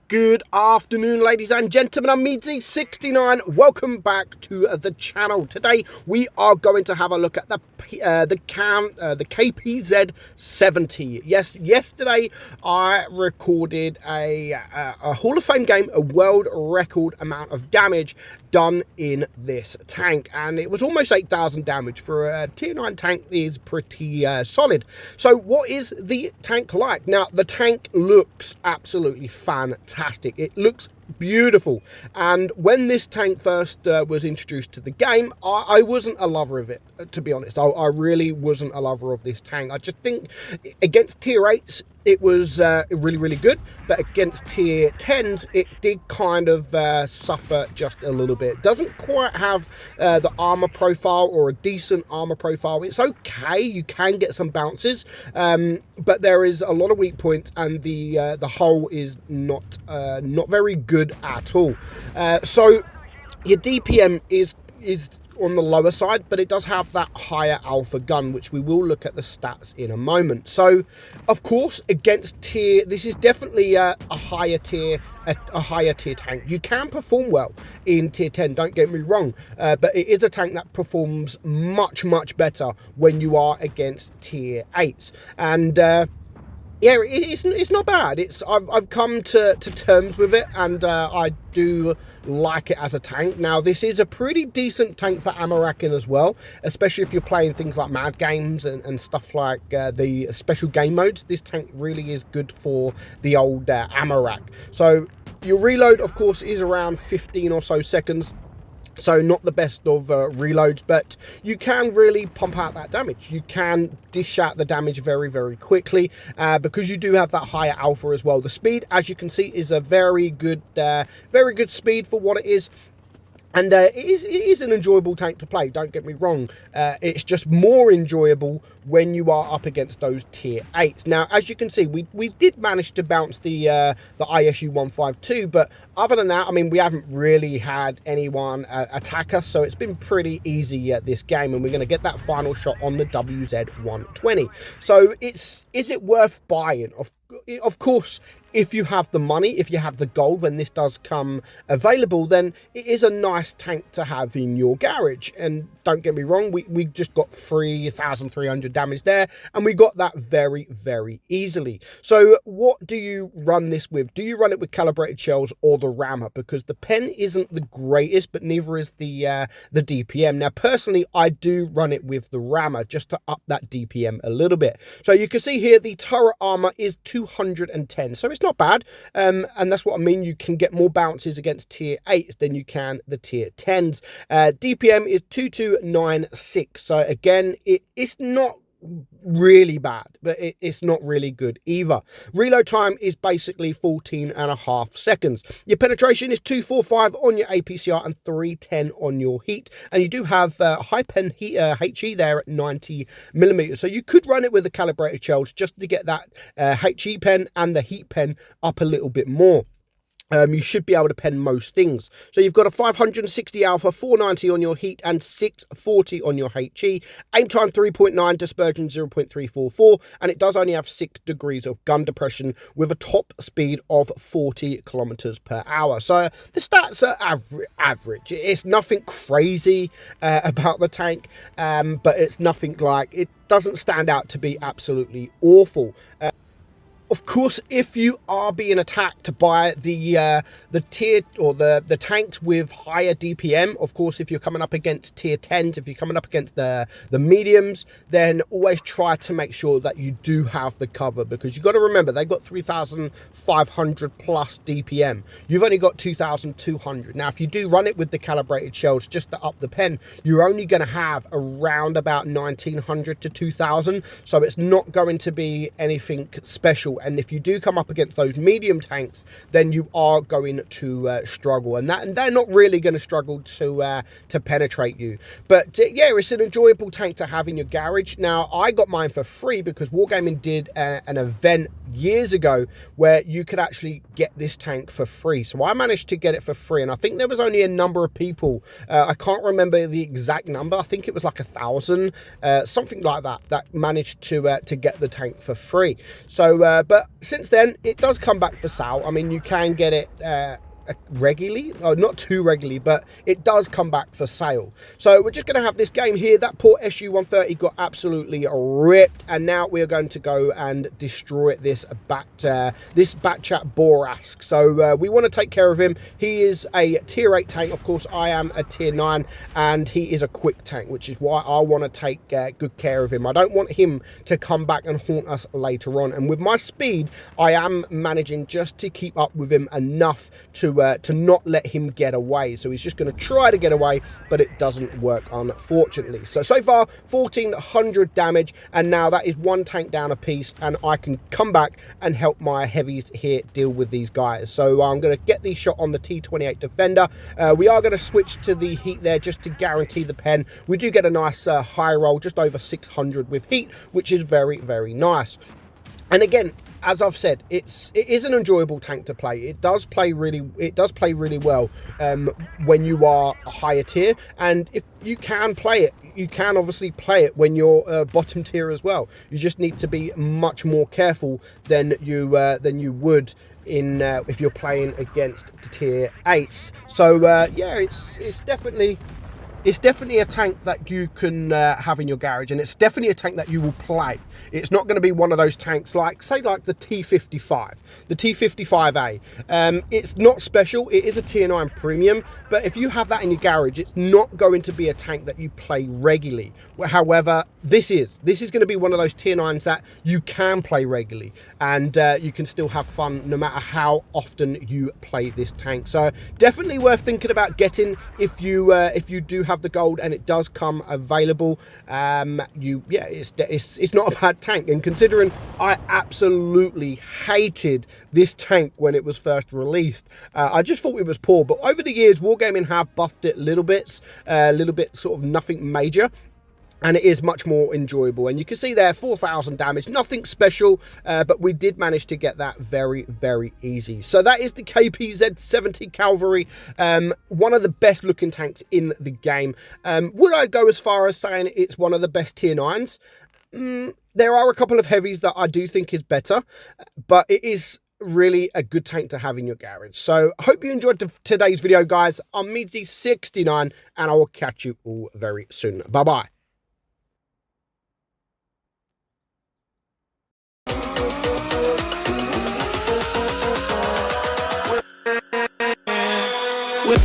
Good afternoon, ladies and gentlemen. I'm meadsy69. Welcome back to the channel. Today we are going to have a look at the KPZ 70. Yes, yesterday I recorded a Hall of Fame game, a world record amount of damage done in this tank, and it was almost 8,000 damage for a tier 9 tank. Is pretty solid. So what is the tank like? Now, the tank looks absolutely fantastic. It looks beautiful, and when this tank first was introduced to the game, I wasn't a lover of it, to be honest. I really wasn't a lover of this tank. I just think against tier 8s it was really good, but against tier 10s it did kind of suffer just a little bit. Doesn't quite have the armor profile, or a decent armor profile. It's okay, you can get some bounces, but there is a lot of weak points, and the hull is not very good at all. So your DPM is on the lower side, but it does have that higher alpha gun, which we will look at the stats in a moment. So of course, against tier, this is definitely a higher tier tank. You can perform well in tier 10, don't get me wrong, but it is a tank that performs much better when you are against tier 8s. And yeah, it's not bad. I've come to terms with it, and I do like it as a tank. Now, this is a pretty decent tank for ammo racking as well, especially if you're playing things like mad games and stuff like the special game modes. This tank really is good for the old ammo rack. So your reload, of course, is around 15 or so seconds. So not the best of reloads, but you can really pump out that damage. You can dish out the damage very quickly, because you do have that higher alpha as well. The speed, as you can see, is a very good speed for what it is. And it is an enjoyable tank to play, don't get me wrong. It's just more enjoyable when you are up against those tier 8s. Now, as you can see, we did manage to bounce the ISU 152, but other than that, I mean, we haven't really had anyone attack us, so it's been pretty easy at this game, and we're going to get that final shot on the WZ 120. So is it worth buying? Of course, if you have the money, if you have the gold when this does come available, then it is a nice tank to have in your garage. And don't get me wrong, we just got 3,300 damage there, and we got that very easily. So what do you run this with? Do you run it with calibrated shells or the rammer? Because the pen isn't the greatest, but neither is the DPM. Now, personally, I do run it with the rammer just to up that DPM a little bit. So you can see here the turret armor is 210, so it's not bad, and that's what I mean. You can get more bounces against tier 8s than you can the tier 10s. DPM is 2296, so again, it's not really bad, but it's not really good either. Reload time is basically 14.5 seconds. Your penetration is 245 on your APCR and 310 on your heat, and you do have high pen heat, HE there at 90mm. So you could run it with the calibrated shells just to get that HE pen and the heat pen up a little bit more. You should be able to pen most things. So you've got a 560 alpha, 490 on your heat, and 640 on your HE. Aim time 3.9, dispersion 0.344, and it does only have 6 degrees of gun depression with a top speed of 40 kilometers per hour. So the stats are average. It's nothing crazy about the tank, but it's nothing like, it doesn't stand out to be absolutely awful. Of course, if you are being attacked by the tier, or the tanks with higher DPM, of course, if you're coming up against tier 10s, if you're coming up against the mediums, then always try to make sure that you do have the cover, because you've got to remember, they've got 3,500 plus DPM. You've only got 2,200. Now, if you do run it with the calibrated shells just to up the pen, you're only going to have around about 1,900 to 2,000. So it's not going to be anything special. And if you do come up against those medium tanks, then you are going to struggle, and they're not really going to struggle to penetrate you. But yeah, it's an enjoyable tank to have in your garage. Now, I got mine for free because Wargaming did an event years ago where you could actually get this tank for free. So I managed to get it for free, and I think there was only a number of people, I can't remember the exact number, I think it was like 1,000, something like that, that managed to get the tank for free. So But since then, it does come back for sale. I mean, you can get it regularly, not too regularly, but it does come back for sale. So we're just going to have this game here. That poor SU-130 got absolutely ripped, and now we're going to go and destroy this Batchat Borask. So we want to take care of him. He is a tier 8 tank. Of course, I am a tier 9, and he is a quick tank, which is why I want to take good care of him. I don't want him to come back and haunt us later on, and with my speed, I am managing just to keep up with him enough to not let him get away. So he's just going to try to get away, but it doesn't work, unfortunately. So far, 1400 damage, and now that is one tank down a piece, and I can come back and help my heavies here deal with these guys. So I'm going to get the shot on the T28 Defender. We are going to switch to the heat there just to guarantee the pen. We do get a nice high roll, just over 600 with heat, which is very, very nice. And again, as I've said, it is an enjoyable tank to play. It does play really well when you are a higher tier, and if you can play it, you can obviously play it when you're bottom tier as well. You just need to be much more careful than you would in if you're playing against tier 8s. So yeah, it's definitely a tank that you can have in your garage, and it's definitely a tank that you will play. It's not going to be one of those tanks like, say, like the T55, the T55A. It's not special. It is a tier 9 premium, but if you have that in your garage, it's not going to be a tank that you play regularly. However, this is going to be one of those tier 9s that you can play regularly, and you can still have fun no matter how often you play this tank. So definitely worth thinking about getting if you do have the gold and it does come available. It's not a bad tank, and considering I absolutely hated this tank when it was first released, I just thought it was poor. But over the years, Wargaming have buffed it little bit, sort of nothing major, and it is much more enjoyable. And you can see there, 4,000 damage, nothing special, but we did manage to get that very, very easy. So that is the KPZ 70 Cavalry, one of the best looking tanks in the game. Would I go as far as saying it's one of the best tier 9s? There are a couple of heavies that I do think is better, but it is really a good tank to have in your garage. So I hope you enjoyed today's video, guys. I'm meadsy69, and I will catch you all very soon. Bye-bye. With